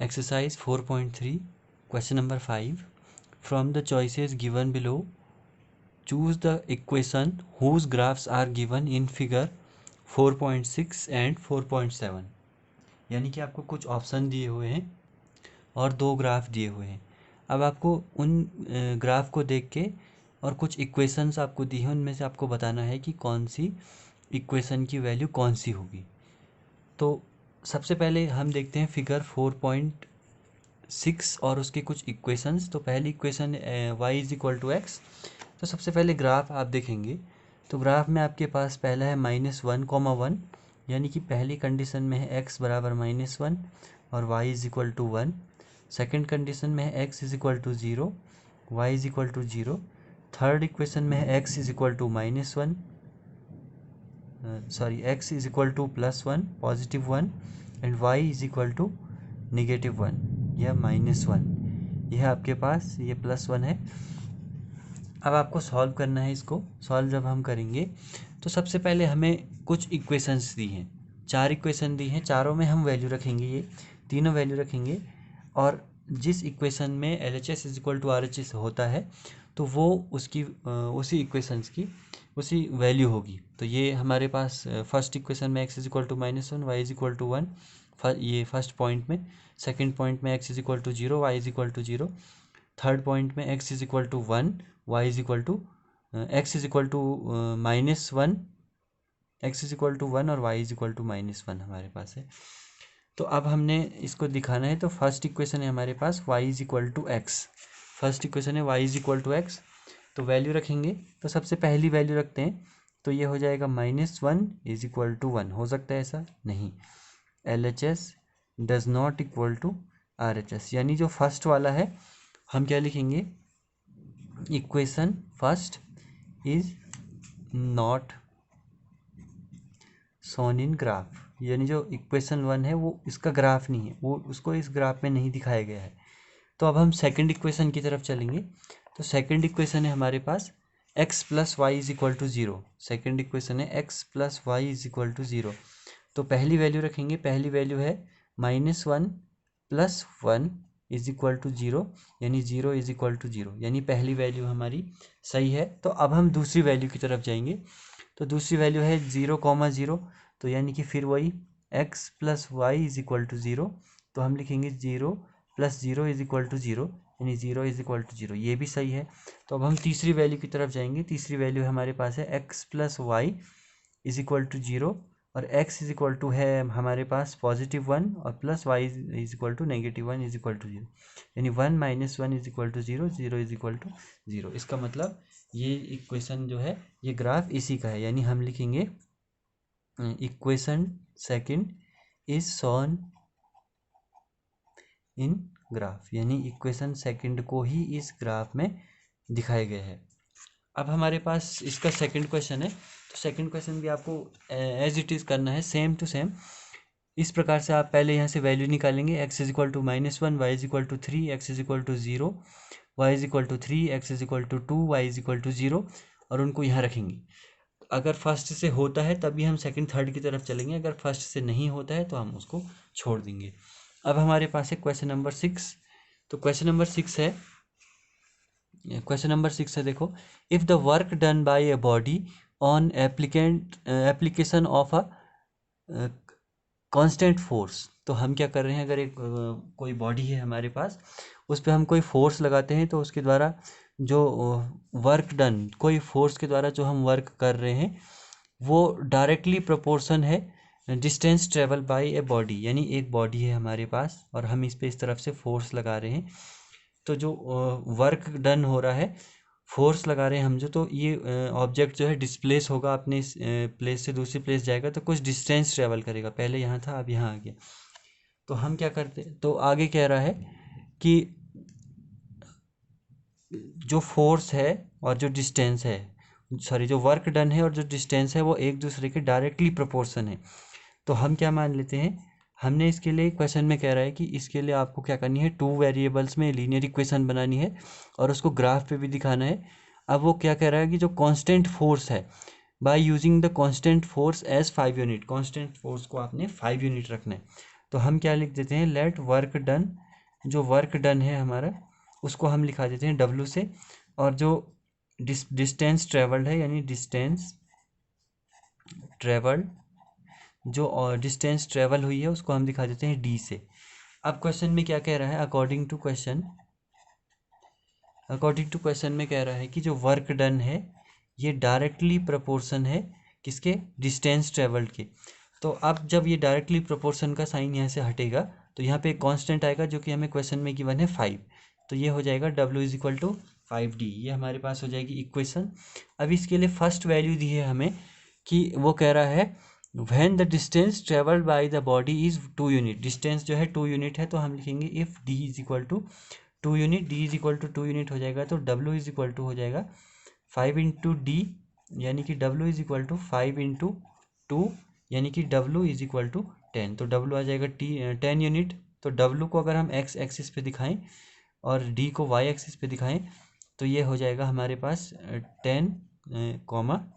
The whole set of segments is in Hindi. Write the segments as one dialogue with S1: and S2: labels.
S1: Exercise 4.3, question number 5. From the choices given below, choose the equation whose graphs are given in figure 4.6 and 4.7. यानी कि आपको कुछ ऑप्शन दिए हुए हैं और दो ग्राफ दिए हुए हैं। अब आपको उन ग्राफ को देख के और कुछ इक्वेशंस आपको दी हैं, उनमें से आपको बताना है कि कौन सी इक्वेशन की वैल्यू कौन सी होगी। तो सबसे पहले हम देखते हैं फिगर 4.6 और उसके कुछ इक्वेशंस। तो पहली equation y is equal to x. तो सबसे पहले ग्राफ आप देखेंगे तो ग्राफ में आपके पास पहला है -1, 1, यानी कि पहली कंडीशन में है x बराबर -1 और y is equal to 1। Second condition में है x is equal to 0, y is equal to 0। Third equation में है x is equal to -1, x is equal to +1 positive 1 and y is equal to -1 या -1। यह आपके पास ये +1 है। अब आपको सॉल्व करना है। इसको सॉल्व जब हम करेंगे तो सबसे पहले हमें कुछ इक्वेशंस दी हैं, 4 इक्वेशन दी हैं, चारों में हम वैल्यू रखेंगे, ये तीनों वैल्यू रखेंगे और जिस इक्वेशन में LHS is equal to RHS होता है तो वो उसकी उसी इक्वेशंस की उसी वैल्यू होगी। तो ये हमारे पास फर्स्ट इक्वेशन में x is equal to -1, y is equal to 1, ये फर्स्ट पॉइंट में। सेकेंड पॉइंट में x is equal to 0, y is equal to 0। Third point में x is equal to 1, y is equal to x is equal to -1, x is equal to 1 और y इज इक्वल टू -1 हमारे पास है। तो अब हमने इसको दिखाना है। तो फर्स्ट इक्वेशन है हमारे पास y is equal to x. First equation है y is equal to x. तो वैल्यू रखेंगे तो सबसे पहली वैल्यू रखते हैं। तो ये हो जाएगा -1 इज इक्वल टू 1। हो सकता है ऐसा? नहीं। LHS does not equal to RHS, यानी जो फर्स्ट वाला है हम क्या लिखेंगे, equation first is not shown in graph, यानी जो इक्वेशन 1 है वो इसका ग्राफ नहीं है, वो उसको इस ग्राफ में नहीं दिखाया गया है। तो अब हम सेकंड इक्वेशन की तरफ चलेंगे। तो सेकंड इक्वेशन है हमारे पास x plus y is equal to 0। Second equation है x plus y is equal to 0। तो पहली वैल्यू रखेंगे, पहली वैल्यू है -1 प्लस 1 इज इक्वल टू 0, यानी 0 इज इक्वल टू 0, यानी पहली वैल्यू हमारी सही है। तो अब हम दूसरी वैल्यू की तरफ जाएंगे। तो दूसरी वैल्यू है 0, 0, तो यानी कि फिर वही x plus y is equal to 0। तो हम लिखेंगे 0 प्लस 0 इज इक्वल टू 0, यानी 0 इज इक्वल टू 0, ये भी सही है। तो अब हम तीसरी वैल्यू की तरफ जाएंगे। तीसरी वैल्यू हमारे पास है x plus y is equal to 0 और x इज इक्वल टू है हमारे पास +1 और plus y is equal to -1 is equal to 0, यानी 1 - 1 is equal to 0, 0 is equal to 0। इसका मतलब ये इक्वेशन जो है ये ग्राफ इसी का है, यानी हम लिखेंगे equation second is shown in graph, यानी इक्वेशन सेकंड को ही इस ग्राफ में दिखाया गया है। अब हमारे पास इसका सेकंड क्वेश्चन है। तो सेकंड क्वेश्चन भी आपको एज इट इज़ करना है, सेम टू सेम। इस प्रकार से आप पहले यहाँ से वैल्यू निकालेंगे, x is equal to -1, y is equal to 3, x is equal to 0, y is equal to 3, x is equal to 2, y is equal to 0, और उनको यहाँ रखेंगे। अगर फर्स्ट से होता है तभी हम सेकंड थर्ड की तरफ चलेंगे, अगर फर्स्ट से नहीं होता है तो हम उसको छोड़ देंगे। अब हमारे पास है क्वेश्चन नंबर 6। तो क्वेश्चन नंबर 6 है, देखो, if the work done by a body on application of a constant force. तो हम क्या कर रहे हैं, अगर एक कोई बॉडी है हमारे पास, उस पर हम कोई फोर्स लगाते हैं तो उसके द्वारा जो वर्क डन, कोई फोर्स के द्वारा जो हम वर्क कर रहे हैं वो डायरेक्टली प्रोपोर्शन है distance travel by a body, यानी एक बॉडी है हमारे पास और हम इस पे इस तरफ से फोर्स लगा रहे हैं। तो जो वर्क डन हो रहा है, फोर्स लगा रहे हैं हम जो, तो ये ऑब्जेक्ट जो है डिस्प्लेस होगा, अपने इस प्लेस से दूसरी प्लेस जाएगा तो कुछ डिस्टेंस ट्रेवल करेगा। पहले यहाँ था, अब यहाँ आ गया। तो हम क्या करते, तो आगे कह रहा है कि जो फोर्स है और जो डिस्टेंस है, सॉरी, जो वर्क डन है और जो डिस्टेंस है वो एक दूसरे के डायरेक्टली प्रोपोर्शन है। तो हम क्या मान लेते हैं, हमने इसके लिए क्वेश्चन में कह रहा है कि इसके लिए आपको क्या करनी है, 2 वेरिएबल्स में लीनियर इक्वेशन बनानी है और उसको ग्राफ पे भी दिखाना है। अब वो क्या कह रहा है कि जो कांस्टेंट फोर्स है, by using the constant force as 5 unit, constant force को आपने 5 यूनिट रखना है। तो हम क्या लिख देते हैं, लेट वर्क डन, जो वर्क डन है हमारा उसको हम लिखा देते हैं W से, और जो डिस्टेंस ट्रेवल्ड है यानी डिस्टेंस ट्रेवल्ड, जो डिस्टेंस ट्रेवल हुई है उसको हम दिखा देते हैं D से। अब क्वेश्चन में क्या कह रहा है, अकॉर्डिंग टू क्वेश्चन में कह रहा है कि जो वर्क डन है ये डायरेक्टली प्रोपोर्शन है किसके, डिस्टेंस ट्रेवल्ड के। तो अब जब ये डायरेक्टली प्रोपोर्शन का साइन यहाँ से हटेगा तो यहाँ पे एक कांस्टेंट आएगा जो कि हमें क्वेश्चन में गिवन है 5, तो ये हो जाएगा W is equal to 5D, ये हमारे पास हो जाएगी इक्वेशन। अब इसके लिए फर्स्ट वैल्यू दी है हमें कि वो कह रहा है when the distance travelled by the body is 2 unit, distance जो है 2 यूनिट है, तो हम लिखेंगे if D is equal to 2 unit, D is equal to 2 unit हो जाएगा, तो W इज इक्वल टू हो जाएगा 5 इंटू D, यानी कि W is equal to 5 into 2, यानी कि W इज इक्वल टू 10, तो W आ जाएगा 10 यूनिट। तो W को अगर हम X एक्सिस पे दिखाएं और D को Y एक्सिस पे दिखाएं तो ये हो जाएगा हमारे पास 10,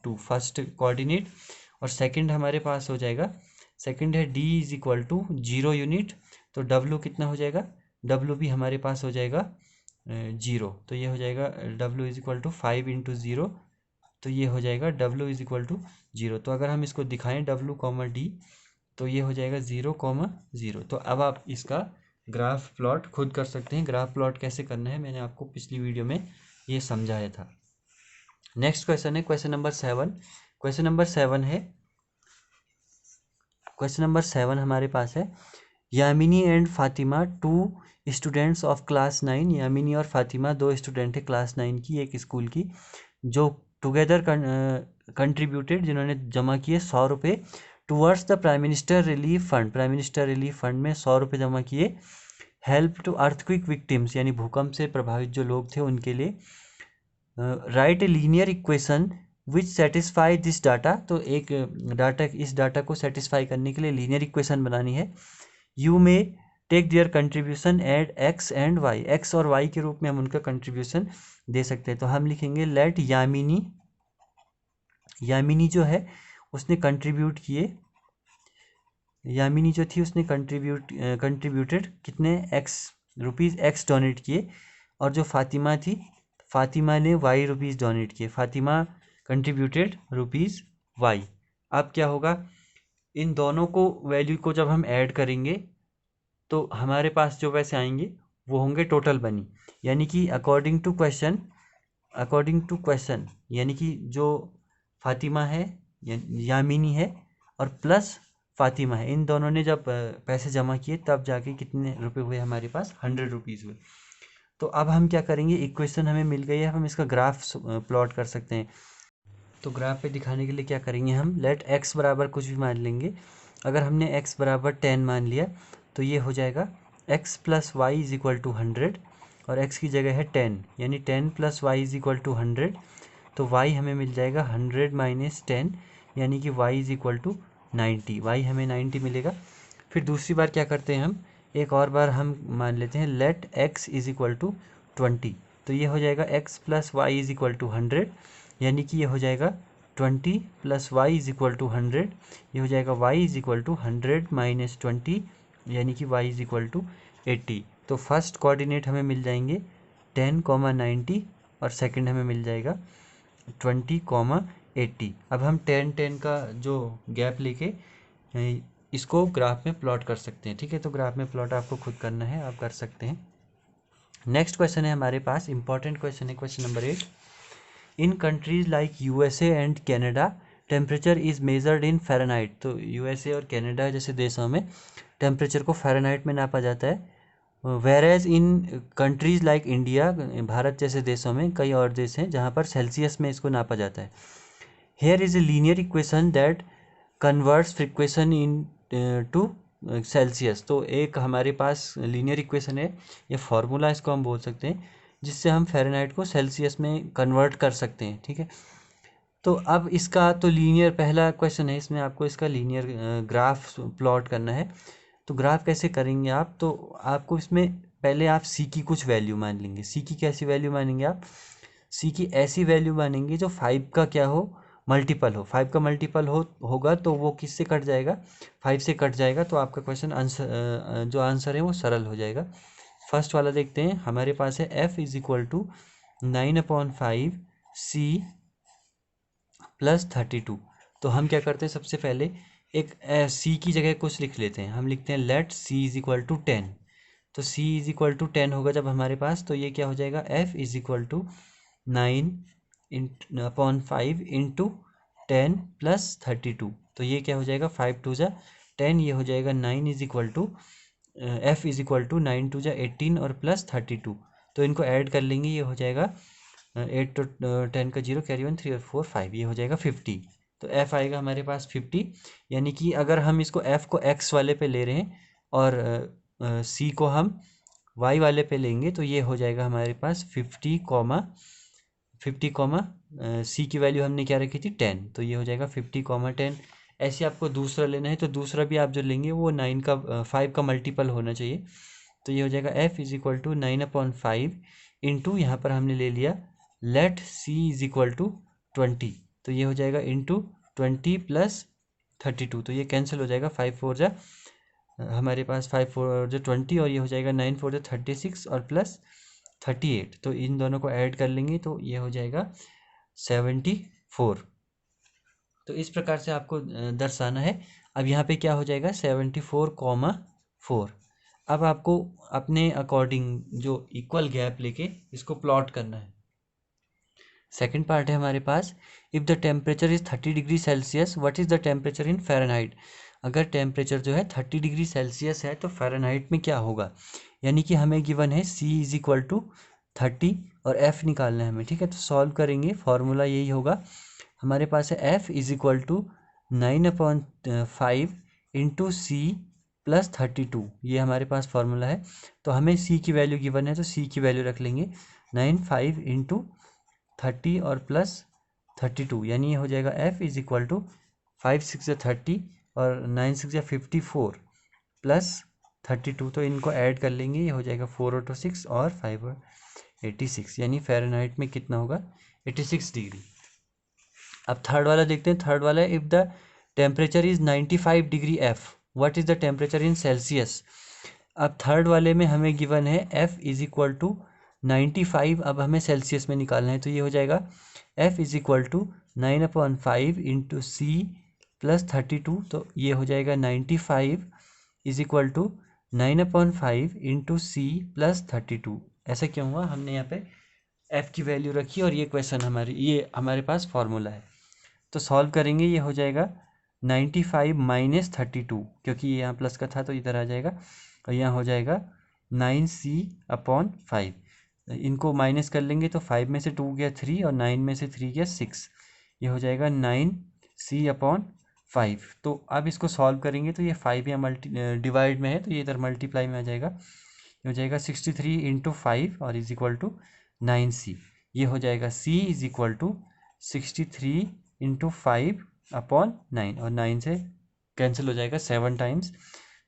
S1: 2 फर्स्ट कोऑर्डिनेट, और सेकंड हमारे पास हो जाएगा, सेकंड है D is equal to 0 unit, तो W कितना हो जाएगा, W भी हमारे पास हो जाएगा 0, तो ये हो जाएगा W is equal to 5 into 0, तो ये हो जाएगा W इज इक्वल टू 0। तो अगर हम इसको दिखाएं W कॉमा D तो ये हो जाएगा 0, 0। तो अब आप इसका ग्राफ प्लॉट खुद कर सकते हैं। ग्राफ प्लॉट कैसे करना है मैंने आपको पिछली वीडियो में ये समझाया था। नेक्स्ट क्वेश्चन है क्वेश्चन नंबर 7। क्वेश्चन नंबर 7 हमारे पास है, Yamini and Fatima 2 students of class 9, Yamini और फातिमा 2 स्टूडेंट है क्लास 9 की एक स्कूल की, जो टुगेदर कंट्रीब्यूटेड, जिन्होंने जमा किए 100 रुपये towards the prime minister relief fund, prime minister relief fund में 100 रुपये जमा किए, हेल्प टू अर्थक्विक विक्टिम्स यानी भूकंप से प्रभावित जो लोग थे उनके लिए, right A linear equation which satisfy this data, तो एक डाटा, इस डाटा को सेटिस्फाई करने के लिए लीनियर इक्वेशन बनानी है। You may take their contribution at X and Y, X और Y के रूप में हम उनका कंट्रीब्यूशन दे सकते हैं। तो हम लिखेंगे लेट यामिनी जो है उसने कंट्रीब्यूट किए, यामिनी जो थी उसने कंट्रीब्यूटेड कितने रुपीज़ X डोनेट किए, और जो फातिमा थी फातिमा ने रुपीज़ डोनेट किए, फातिमा कंट्रीब्यूटेड ₹Y। अब क्या होगा, इन दोनों को वैल्यू को जब हम ऐड करेंगे तो हमारे पास जो पैसे आएंगे वो होंगे टोटल बनी, यानी कि अकॉर्डिंग टू क्वेश्चन यानी कि जो फातिमा है यामिनी है और प्लस फातिमा है, इन दोनों ने जब पैसे जमा किए तब जाके कितने रुपए हुए हमारे पास, 100 रुपीज़ हुए। तो अब हम क्या करेंगे, इक्वेशन हमें मिल गई है, हम इसका ग्राफ प्लॉट कर सकते हैं। तो ग्राफ पे दिखाने के लिए क्या करेंगे, हम लेट X बराबर कुछ भी मान लेंगे। अगर हमने X बराबर 10 मान लिया तो ये हो जाएगा X plus y is equal to 100, और X की जगह है 10, यानी 10 plus y is equal to 100, तो Y हमें मिल जाएगा 100 माइनस 10, यानी कि Y is equal to 90, Y हमें 90 मिलेगा। फिर दूसरी बार क्या करते हैं, हम एक और बार हम मान लेते हैं let X is equal to 20, तो ये हो जाएगा X plus y is equal to 100, यानी कि ये हो जाएगा 20 plus y is equal to 100, ये हो जाएगा y is equal to 100 minus 20, यानी कि y इज इक्वल टू 80। तो फर्स्ट कोऑर्डिनेट हमें मिल जाएंगे 10, 90, और सेकंड हमें मिल जाएगा 20, 80। अब हम 10 का जो गैप लेके इसको ग्राफ में प्लॉट कर सकते हैं, ठीक है। तो ग्राफ में प्लॉट आपको खुद करना है, आप कर सकते हैं। नेक्स्ट क्वेश्चन है हमारे पास, इंपॉर्टेंट क्वेश्चन है, question number 8। In countries like USA and Canada temperature is measured in Fahrenheit, तो USA और कनाडा जैसे देशों में टेम्परेचर को फ़ारेनहाइट में नापा जाता है। वेरेज इन कंट्रीज़ लाइक इंडिया, भारत जैसे देशों में कई और देश हैं जहाँ पर सेल्सियस में इसको नापा जाता है। Here is a linear equation that converts frication into Celsius, तो एक हमारे पास लीनियर इक्वेशन है, ये फार्मूला इसको हम बोल सकते हैं, जिससे हम फ़ारेनहाइट को सेल्सियस में कन्वर्ट कर सकते हैं, ठीक है। तो अब इसका तो लीनियर पहला क्वेश्चन है, इसमें आपको इसका लीनियर ग्राफ प्लॉट करना है। तो ग्राफ कैसे करेंगे आप, तो आपको इसमें पहले आप C की कुछ वैल्यू मान लेंगे। C की कैसी वैल्यू मानेंगे आप, C की ऐसी वैल्यू मानेंगे जो 5 का क्या हो, मल्टीपल हो, 5 का मल्टीपल होगा तो वो किससे कट जाएगा, 5 से कट जाएगा। तो आपका क्वेश्चन आंसर जो आंसर है वो सरल हो जाएगा। फर्स्ट वाला देखते हैं, हमारे पास है f is equal to 9/5 c plus 32। तो हम क्या करते हैं, सबसे पहले एक c की जगह कुछ लिख लेते हैं, हम लिखते हैं let c is equal to 10। तो c इज इक्वल टू 10 होगा जब हमारे पास, तो ये क्या हो जाएगा, f is equal to 9/5 into 10 plus 32। तो ये क्या हो जाएगा, 5 2 जा 10, ये हो जाएगा 9 is equal to f is equal to 9 2 जा 18 और प्लस 32। तो इनको ऐड कर लेंगे, ये हो जाएगा 8 तो 10 का 0 कैरी 1 3 और 4 5, ये हो जाएगा 50। तो f आएगा हमारे पास 50। यानी कि अगर हम इसको f को x वाले पे ले रहे हैं और c को हम y वाले पे लेंगे, तो ये हो जाएगा हमारे पास 50 c की वैल्यू हमने क्या रखी थी 10, तो ये हो जाएगा 50 10। ऐसे आपको दूसरा लेना है तो दूसरा भी आप जो लेंगे वो 5 का मल्टीपल होना चाहिए। तो ये हो जाएगा f is equal to 9/5 into, यहाँ पर हमने ले लिया let c is equal to 20। तो ये हो जाएगा इंटू 20 प्लस 32। तो ये कैंसिल हो जाएगा, 5 4 जा हमारे पास 5 4 जो 20 और ये हो जाएगा 9 4 जो 36 और प्लस 38। तो इन दोनों को ऐड कर लेंगे तो ये हो जाएगा 74। तो इस प्रकार से आपको दर्शाना है। अब यहाँ पे क्या हो जाएगा 74,4। अब आपको अपने अकॉर्डिंग जो इक्वल गैप लेके इसको प्लॉट करना है। सेकंड पार्ट है हमारे पास, if the temperature is 30 degree Celsius what is the temperature in Fahrenheit. अगर टेम्परेचर जो है 30 डिग्री सेल्सियस है तो फ़ारेनहाइट में क्या होगा। यानी कि हमें गिवन है c इज इक्वल टू 30 और f निकालना है हमें, ठीक है। तो सॉल्व करेंगे, फॉर्मूला यही होगा हमारे पास है f is equal to 9/5 into C plus 32, ये हमारे पास फार्मूला है। तो हमें c की वैल्यू गिवन है तो c की वैल्यू रख लेंगे 9/5 इंटू 30 और प्लस 32, यानी ये हो जाएगा f इज इक्वल टू 5 6 30 और 9 6 54 प्लस 32। तो इनको ऐड कर लेंगे, ये हो जाएगा 4 और 6 और 5 और 86, यानी फ़ारेनहाइट में कितना होगा 86 डिग्री। अब थर्ड वाला देखते हैं। थर्ड वाला है if the temperature is 95 degree f what is the temperature in Celsius. अब थर्ड वाले में हमें गिवन है f इज इक्वल टू 95, अब हमें सेल्सियस में निकालना है। तो ये हो जाएगा f is equal to 9/5 into C plus 32। तो ये हो जाएगा 95 is equal to 9/5 into C plus 32। ऐसा क्यों हुआ, हमने यहाँ पे f की वैल्यू रखी और ये क्वेश्चन ये हमारे पास फॉर्मूला है। तो सॉल्व करेंगे, ये हो जाएगा 95 माइनस 32, क्योंकि ये यहाँ प्लस का था तो इधर आ जाएगा और यहाँ हो जाएगा 9c/5। इनको माइनस कर लेंगे तो 5 में से 2 गया 3 और 9 में से 3 गया 6, ये हो जाएगा 9c/5। तो अब इसको सॉल्व करेंगे तो ये 5 यहाँ डिवाइड में है तो ये इधर मल्टीप्लाई में आ जाएगा, ये हो जाएगा 63 इंटू 5 और इज इक्वल टू 9c। ये हो जाएगा c is equal to 63 into 5/9 और 9 से कैंसिल हो जाएगा 7 टाइम्स,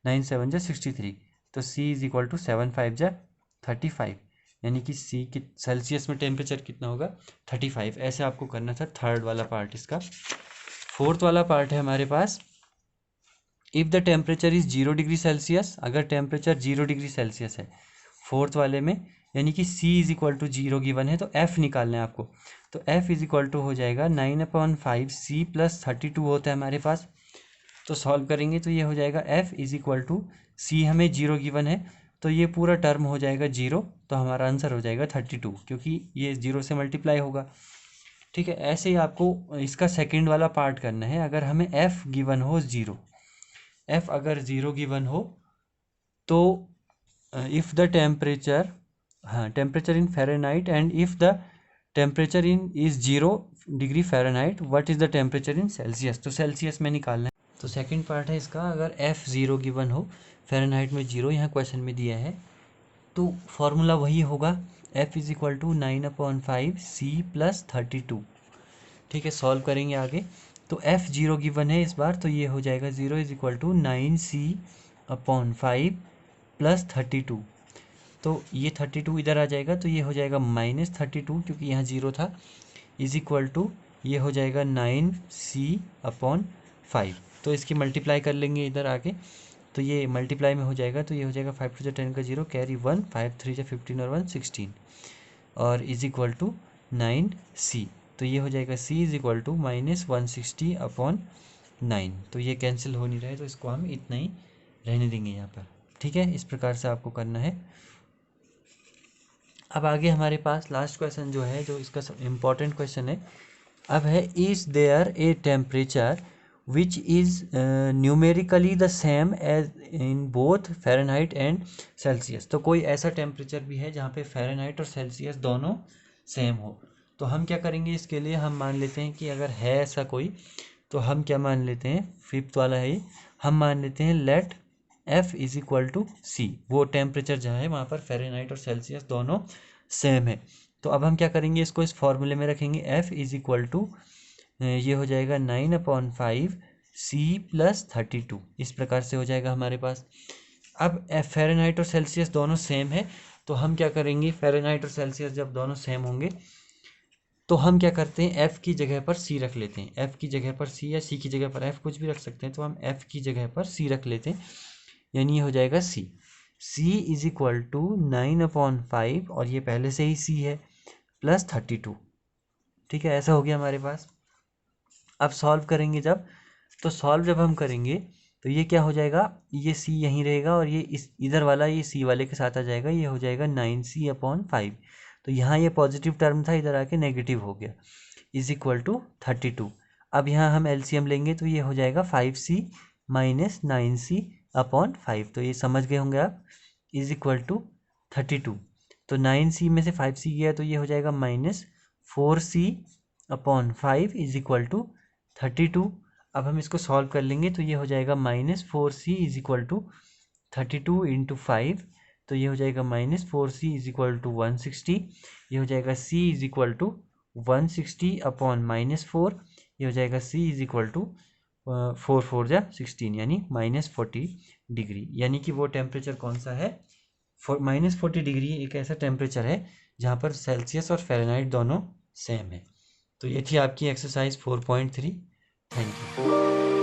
S1: 9 7 जा 63। तो c इज इक्वल टू 7 5 जा 35, यानी कि c की सेल्सियस में टेम्परेचर कितना होगा 35। ऐसे आपको करना था थर्ड वाला पार्ट इसका। फोर्थ वाला पार्ट है हमारे पास, if the temperature is 0 degree Celsius. अगर टेम्परेचर 0 डिग्री सेल्सियस है फोर्थ वाले में, यानी कि c is equal to 0 given है तो f निकालना है आपको। तो f इज इक्वल टू हो जाएगा 9/5 c प्लस 32 होता है हमारे पास। तो सॉल्व करेंगे तो ये हो जाएगा f is equal to c हमें 0 गिवन है तो ये पूरा टर्म हो जाएगा 0, तो हमारा आंसर हो जाएगा 32, क्योंकि ये 0 से मल्टीप्लाई होगा, ठीक है। ऐसे ही आपको इसका सेकेंड वाला पार्ट करना है। अगर हमें f गिवन हो 0, f अगर 0 गिवन हो तो इफ़ द टेम्परेचर, हाँ temperature in Fahrenheit and if the temperature in is 0 degree Fahrenheit what is the temperature in Celsius. तो सेल्सियस में निकालना है। तो सेकंड पार्ट है इसका, अगर f 0 गिवन हो फ़ारेनहाइट में 0 यहाँ क्वेश्चन में दिया है तो फॉर्मूला वही होगा f is equal to 9/5 c plus 32, ठीक है। सॉल्व करेंगे आगे तो f 0 गिवन है इस बार, तो ये हो जाएगा 0 is equal to 9c/5 plus 32। तो ये 32 इधर आ जाएगा तो ये हो जाएगा -32, क्योंकि यहाँ 0 था, इज इक्वल टू ये हो जाएगा 9c/5। तो इसकी मल्टीप्लाई कर लेंगे इधर आके, तो ये मल्टीप्लाई में हो जाएगा, तो ये हो जाएगा 5 टू द 10 का 0, कैरी 1, 5 3 जा 15 और 1 16, और इज इक्वल टू 9c। तो ये हो जाएगा c इज इक्वल टू -160/9। तो ये कैंसिल हो नहीं रहा है, तो इसको हम इतना ही रहने देंगे यहाँ पर। ठीक है, इस प्रकार से आपको करना है। अब आगे हमारे पास लास्ट क्वेश्चन जो है, जो इसका इम्पॉर्टेंट क्वेश्चन है, अब है is there a temperature which is numerically the same as in both Fahrenheit and Celsius. तो कोई ऐसा टेम्परेचर भी है जहाँ पे फ़ारेनहाइट और सेल्सियस दोनों सेम हो। तो हम क्या करेंगे, इसके लिए हम मान लेते हैं कि अगर है ऐसा कोई, तो हम क्या मान लेते हैं, फिफ्थ वाला है ये, हम मान लेते हैं let F is equal to C. वो टेम्परेचर जहाँ है वहाँ पर फ़ारेनहाइट और सेल्सियस दोनों सेम है। तो अब हम क्या करेंगे, इसको इस फॉर्मूले में रखेंगे, F इज इक्वल टू ये हो जाएगा 9/5 C + 32। इस प्रकार से हो जाएगा हमारे पास। अब फ़ारेनहाइट और सेल्सियस दोनों सेम है, तो हम क्या करेंगे, फ़ारेनहाइट और सेल्सियस जब दोनों सेम होंगे तो हम क्या करते हैं, F की जगह पर C रख लेते हैं। F की जगह पर C या C की जगह पर F, कुछ भी रख सकते हैं। तो हम F की जगह पर C रख लेते हैं, यानी ये हो जाएगा C। C is equal to 9/5, और ये पहले से ही C है, प्लस 32। ठीक है, ऐसा हो गया हमारे पास। अब सॉल्व करेंगे जब, तो सॉल्व जब हम करेंगे तो ये क्या हो जाएगा, ये C यहीं रहेगा, और ये इस इधर वाला ये C वाले के साथ आ जाएगा, ये हो जाएगा 9c/5। तो यहाँ ये पॉजिटिव टर्म था, इधर आके नेगेटिव हो गया, इज इक्वल टू 32। अब यहाँ हम एलसीएम लेंगे, तो ये हो जाएगा 5c - 9c/5। तो ये समझ गए होंगे आप, इज इक्वल टू 32। तो 9c में से 5c गया, तो ये हो जाएगा -4c/5 इज इक्वल टू 32। अब हम इसको सॉल्व कर लेंगे, तो ये हो जाएगा -4c इज इक्वल टू 32 × 5। तो ये हो जाएगा -4c इज इक्वल टू 160। ये हो जाएगा c इज इक्वल टू 160/-4। ये हो जाएगा c इज इक्वल टू 4 4 जा 16, यानी -40 डिग्री। यानी कि वो टेम्परेचर कौन सा है, -40 डिग्री एक ऐसा टेम्परेचर है जहाँ पर सेल्सियस और फ़ारेनहाइट दोनों सेम है। तो ये थी आपकी एक्सरसाइज 4.3। Thank you.